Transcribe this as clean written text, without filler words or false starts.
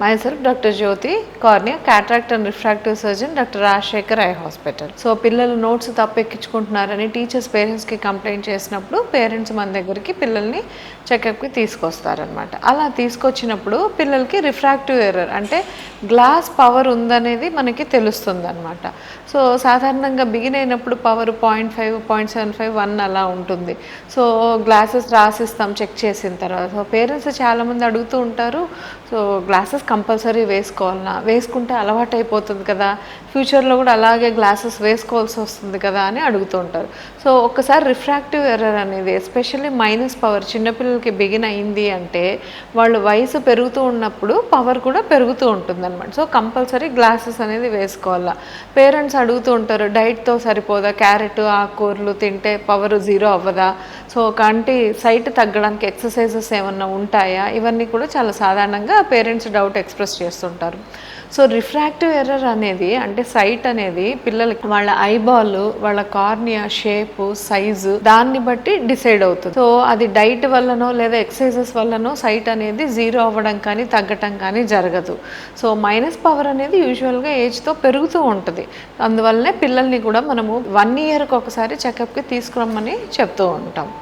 myself Dr. Jyoti, cornea cataract and refractive surgeon doctor Rajasekhar eye hospital. So పిల్లలు notes తప్పెక్కించుకుంటున్నారని teachers పేరెంట్స్కి complaint చేసినప్పుడు parents మన దగ్గరికి పిల్లల్ని చెకప్కి తీసుకొస్తారనమాట. అలా తీసుకొచ్చినప్పుడు పిల్లలకి రిఫ్రాక్టివ్ ఎర్రర్ అంటే గ్లాస్ పవర్ ఉందనేది మనకి తెలుస్తుంది అనమాట. సో సాధారణంగా బిగిన్ అయినప్పుడు పవర్ 0.5, 0.75, 1 అలా ఉంటుంది. సో గ్లాసెస్ రాసిస్తాం చెక్ చేసిన తర్వాత. సో పేరెంట్స్ చాలామంది అడుగుతూ ఉంటారు, సో గ్లాసెస్ కంపల్సరీ వేసుకోవాలన్నా, వేసుకుంటే అలవాటు అయిపోతుంది కదా, ఫ్యూచర్లో కూడా అలాగే గ్లాసెస్ వేసుకోవాల్సి వస్తుంది కదా అని అడుగుతూ ఉంటారు. సో ఒక్కసారి రిఫ్రాక్టివ్ ఎర్రర్ అనేది ఎస్పెషల్లీ మైనస్ పవర్ చిన్నపిల్లలకి బిగిన్ అయింది అంటే వాళ్ళు వయసు పెరుగుతూ ఉన్నప్పుడు పవర్ కూడా పెరుగుతూ ఉంటుంది అనమాట. సో కంపల్సరీ గ్లాసెస్ అనేది వేసుకోవాలా. పేరెంట్స్ అడుగుతూ ఉంటారు, డైట్తో సరిపోదా, క్యారెట్ ఆకుకూరలు తింటే పవర్ 0 అవ్వదా, సో కంటి సైట్ తగ్గడానికి ఎక్సర్సైజెస్ ఏమన్నా ఉంటాయా, ఇవన్నీ కూడా చాలా సాధారణంగా పేరెంట్స్ డౌట్ ఎక్స్ప్రెస్ చేస్తుంటారు. సో రిఫ్రాక్టివ్ ఎర్రర్ అనేది అంటే సైట్ అనేది పిల్లలకి వాళ్ళ ఐబాల్, వాళ్ళ కార్నియా షేపు, సైజు దాన్ని బట్టి డిసైడ్ అవుతుంది. సో అది డైట్ వల్లనో లేదా ఎక్సర్సైజెస్ వల్లనో సైట్ అనేది 0 అవ్వడం కానీ తగ్గటం కానీ జరగదు. సో మైనస్ పవర్ అనేది యూజువల్గా ఏజ్తో పెరుగుతూ ఉంటుంది. అందువల్లనే పిల్లల్ని కూడా మనము 1 ఇయర్కి ఒకసారి చెకప్కి తీసుకురమ్మని చెప్తూ ఉంటాం.